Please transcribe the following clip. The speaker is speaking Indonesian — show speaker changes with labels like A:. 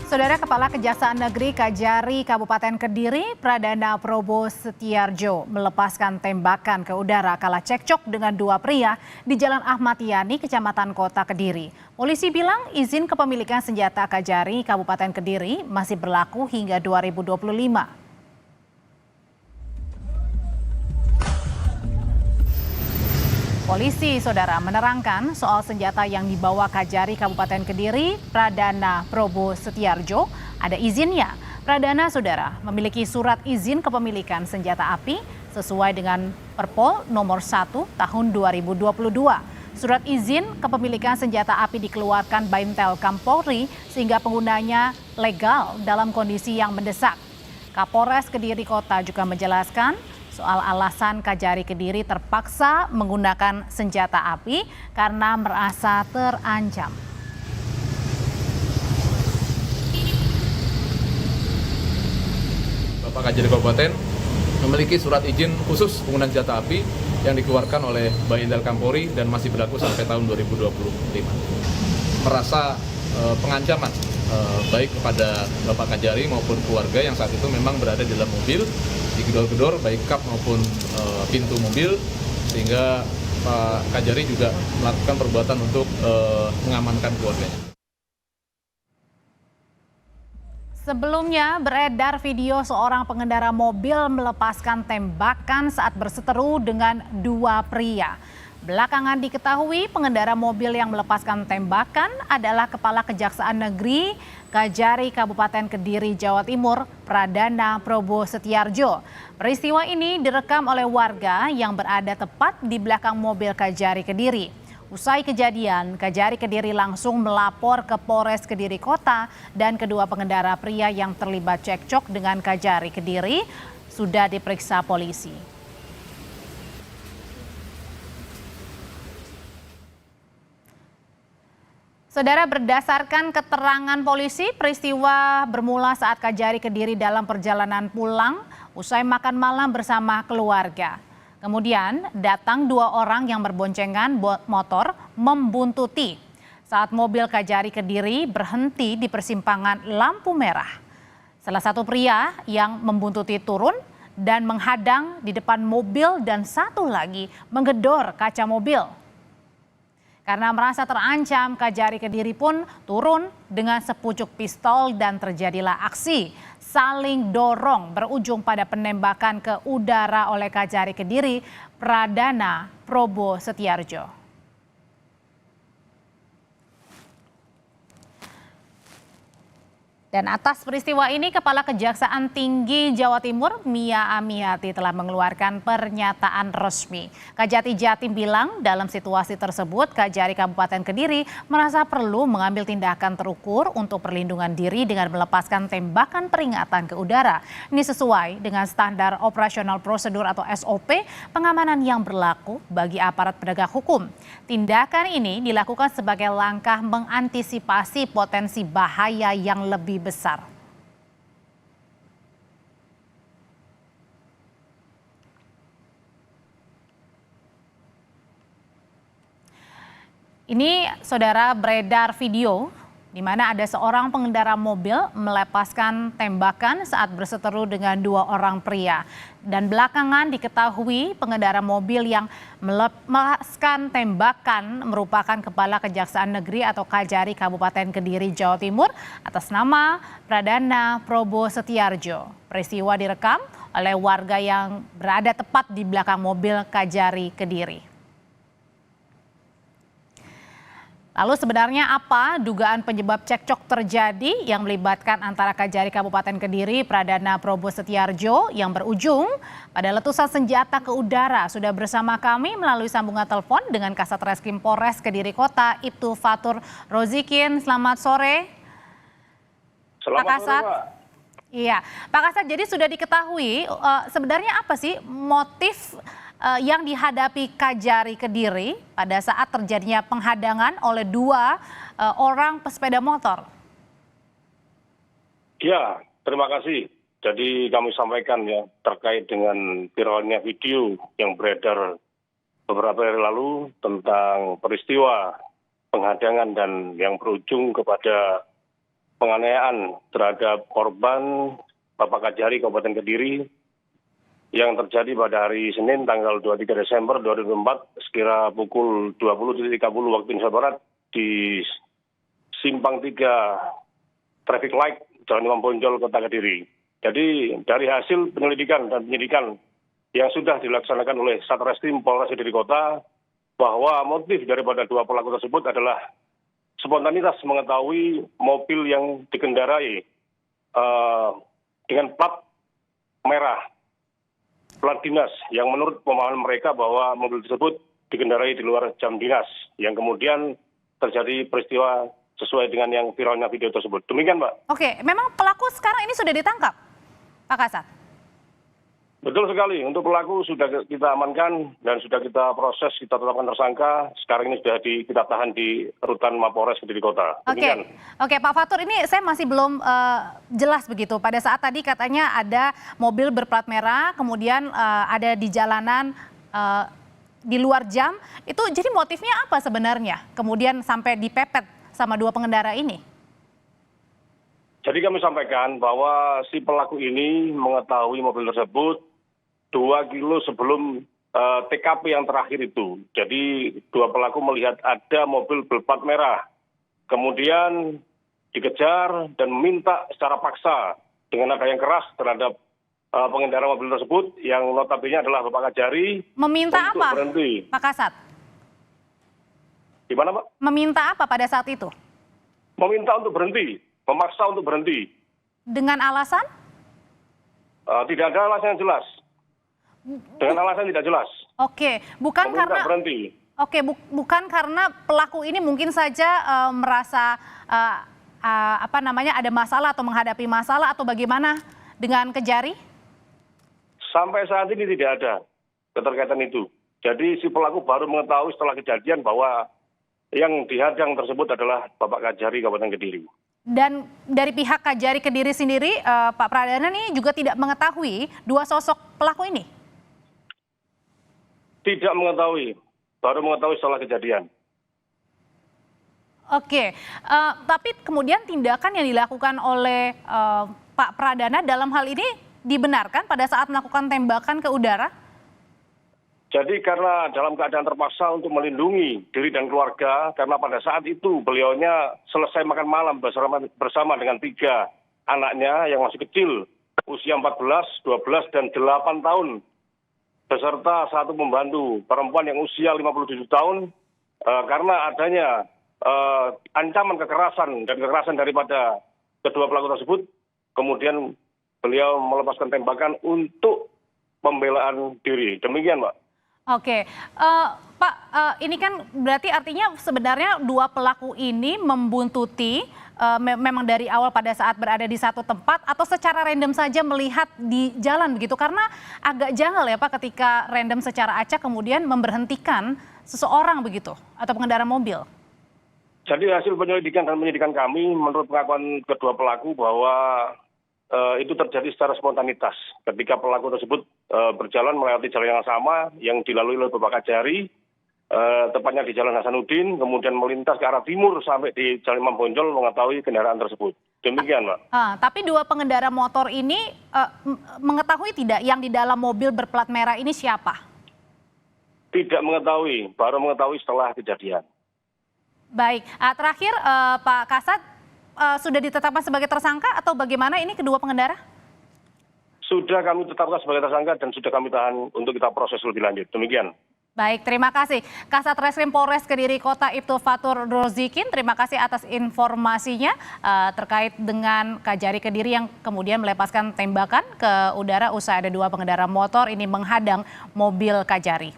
A: Saudara Kepala Kejaksaan Negeri Kajari Kabupaten Kediri, Pradana Probo Setiarjo melepaskan tembakan ke udara kala cekcok dengan dua pria di Jalan Ahmad Yani, Kecamatan Kota Kediri. Polisi bilang izin kepemilikan senjata Kajari Kabupaten Kediri masih berlaku hingga 2025. Polisi, saudara, menerangkan soal senjata yang dibawa Kajari Kabupaten Kediri, Pradana Probo Setiarjo, ada izinnya. Pradana, saudara, memiliki surat izin kepemilikan senjata api sesuai dengan Perpol nomor 1 tahun 2022. Surat izin kepemilikan senjata api dikeluarkan Baintel Kampolri sehingga penggunanya legal dalam kondisi yang mendesak. Kapolres Kediri Kota juga menjelaskan soal alasan Kajari Kediri terpaksa menggunakan senjata api karena merasa terancam.
B: Bapak Kajari Kabupaten memiliki surat izin khusus penggunaan senjata api yang dikeluarkan oleh Baintel Kampolri dan masih berlaku sampai tahun 2025. Merasa pengancaman baik kepada Bapak Kajari maupun keluarga yang saat itu memang berada di dalam mobil, digedor-gedor baik kap maupun pintu mobil, sehingga Pak Kajari juga melakukan perbuatan untuk mengamankan keluarganya.
A: Sebelumnya beredar video seorang pengendara mobil melepaskan tembakan saat berseteru dengan dua pria. Belakangan diketahui pengendara mobil yang melepaskan tembakan adalah Kepala Kejaksaan Negeri Kajari Kabupaten Kediri, Jawa Timur, Pradana Probo Setiarjo. Peristiwa ini direkam oleh warga yang berada tepat di belakang mobil Kajari Kediri. Usai kejadian, Kajari Kediri langsung melapor ke Polres Kediri Kota dan kedua pengendara pria yang terlibat cekcok dengan Kajari Kediri sudah diperiksa polisi. Saudara, berdasarkan keterangan polisi, peristiwa bermula saat Kajari Kediri dalam perjalanan pulang usai makan malam bersama keluarga. Kemudian datang dua orang yang berboncengan motor membuntuti saat mobil Kajari Kediri berhenti di persimpangan lampu merah. Salah satu pria yang membuntuti turun dan menghadang di depan mobil dan satu lagi menggedor kaca mobil. Karena merasa terancam, Kajari Kediri pun turun dengan sepucuk pistol dan terjadilah aksi saling dorong berujung pada penembakan ke udara oleh Kajari Kediri, Pradana Probo Setiarjo. Dan atas peristiwa ini, Kepala Kejaksaan Tinggi Jawa Timur, Mia Amiati, telah mengeluarkan pernyataan resmi. Kajati Jatim bilang dalam situasi tersebut, Kajari Kabupaten Kediri merasa perlu mengambil tindakan terukur untuk perlindungan diri dengan melepaskan tembakan peringatan ke udara. Ini sesuai dengan standar operasional prosedur atau SOP pengamanan yang berlaku bagi aparat penegak hukum. Tindakan ini dilakukan sebagai langkah mengantisipasi potensi bahaya yang lebih besar. Ini, saudara, beredar video di mana ada seorang pengendara mobil melepaskan tembakan saat berseteru dengan dua orang pria. Dan belakangan diketahui pengendara mobil yang melepaskan tembakan merupakan Kepala Kejaksaan Negeri atau Kajari Kabupaten Kediri, Jawa Timur atas nama Pradana Probo Setiarjo. Peristiwa direkam oleh warga yang berada tepat di belakang mobil Kajari Kediri. Lalu sebenarnya apa dugaan penyebab cekcok terjadi yang melibatkan antara Kajari Kabupaten Kediri, Pradana Probo Setiarjo yang berujung pada letusan senjata ke udara? Sudah bersama kami melalui sambungan telepon dengan Kasat Reskrim Polres Kediri Kota, Ibtu Fatur Rozikin. Selamat sore.
C: Selamat
A: Pak Kasat.
C: sore, Pak.
A: Iya, Pak Kasat, jadi sudah diketahui sebenarnya apa sih motif yang dihadapi Kajari Kediri pada saat terjadinya penghadangan oleh dua orang pesepeda motor?
C: Ya, terima kasih. Jadi kami sampaikan ya terkait dengan viralnya video yang beredar beberapa hari lalu tentang peristiwa penghadangan dan yang berujung kepada penganiayaan terhadap korban Bapak Kajari Kabupaten Kediri yang terjadi pada hari Senin tanggal 23 Desember 2004 sekira pukul 20.30 waktu Indonesia Barat di Simpang 3 Traffic Light Jalan Imam Bonjol, Kota Kediri. Jadi dari hasil penyelidikan dan penyidikan yang sudah dilaksanakan oleh Satreskrim Polres Kediri Kota, bahwa motif daripada dua pelaku tersebut adalah spontanitas mengetahui mobil yang dikendarai dengan plat merah, plat dinas, yang menurut pemahaman mereka bahwa mobil tersebut dikendarai di luar jam dinas, yang kemudian terjadi peristiwa sesuai dengan yang viralnya video tersebut. Demikian, Mbak.
A: Oke, memang pelaku sekarang ini sudah ditangkap, Pak Kasat?
C: Betul sekali, untuk pelaku sudah kita amankan dan sudah kita proses, kita tetapkan tersangka. Sekarang ini sudah kita tahan di Rutan Mapolres Kediri Kota.
A: Oke, Pak Fatur, ini saya masih belum jelas begitu. Pada saat tadi katanya ada mobil berplat merah, kemudian ada di jalanan di luar jam. Itu jadi motifnya apa sebenarnya? Kemudian sampai dipepet sama dua pengendara ini?
C: Jadi kami sampaikan bahwa si pelaku ini mengetahui mobil tersebut 2 kilo sebelum TKP yang terakhir itu. Jadi dua pelaku melihat ada mobil berplat merah. Kemudian dikejar dan meminta secara paksa dengan nada yang keras terhadap pengendara mobil tersebut yang notabene adalah Bapak Kajari.
A: Meminta
C: untuk
A: apa,
C: berhenti.
A: Pak Kasat?
C: Gimana, Pak?
A: Meminta apa pada saat itu?
C: Meminta untuk berhenti, memaksa untuk berhenti.
A: Dengan alasan?
C: Tidak ada alasan yang jelas. Dengan alasan tidak jelas.
A: Oke, bukan
C: Meminta
A: karena
C: berhenti.
A: Oke, bukan karena pelaku ini mungkin saja merasa ada masalah atau menghadapi masalah atau bagaimana dengan Kejari?
C: Sampai saat ini tidak ada keterkaitan itu. Jadi si pelaku baru mengetahui setelah kejadian bahwa yang dihadang tersebut adalah Bapak Kajari Kabupaten Kediri.
A: Dan dari pihak Kajari Kediri sendiri, Pak Pradana ini juga tidak mengetahui dua sosok pelaku ini?
C: Tidak mengetahui, baru mengetahui setelah kejadian.
A: Oke, tapi kemudian tindakan yang dilakukan oleh Pak Pradana dalam hal ini dibenarkan pada saat melakukan tembakan ke udara?
C: Jadi karena dalam keadaan terpaksa untuk melindungi diri dan keluarga, karena pada saat itu beliaunya selesai makan malam bersama dengan 3 anaknya yang masih kecil, usia 14, 12, dan 8 tahun. Beserta 1 pembantu perempuan yang usia 57 tahun, karena adanya ancaman kekerasan dan kekerasan daripada kedua pelaku tersebut, kemudian beliau melepaskan tembakan untuk pembelaan diri. Demikian, Pak.
A: Oke, Pak, ini kan berarti artinya sebenarnya dua pelaku ini membuntuti memang dari awal pada saat berada di satu tempat atau secara random saja melihat di jalan begitu, karena agak janggal ya Pak ketika random secara acak kemudian memberhentikan seseorang begitu atau pengendara mobil.
C: Jadi hasil penyelidikan dan penyidikan kami menurut pengakuan kedua pelaku bahwa itu terjadi secara spontanitas ketika pelaku tersebut berjalan melewati jalan yang sama yang dilalui oleh Bapak Kajari, tepatnya di Jalan Hasanuddin, kemudian melintas ke arah timur sampai di Jalan Imam Bonjol mengetahui kendaraan tersebut. Demikian, Pak.
A: Tapi dua pengendara motor ini mengetahui tidak yang di dalam mobil berplat merah ini siapa?
C: Tidak mengetahui, baru mengetahui setelah kejadian.
A: Baik, terakhir Pak Kasat, sudah ditetapkan sebagai tersangka atau bagaimana ini kedua pengendara?
C: Sudah kami tetapkan sebagai tersangka dan sudah kami tahan untuk kita proses lebih lanjut. Demikian.
A: Baik, terima kasih. Kasat Reskrim Polres Kediri Kota Ibtu Fatur Rozikin, terima kasih atas informasinya terkait dengan Kajari Kediri yang kemudian melepaskan tembakan ke udara usai ada dua pengendara motor ini menghadang mobil Kajari.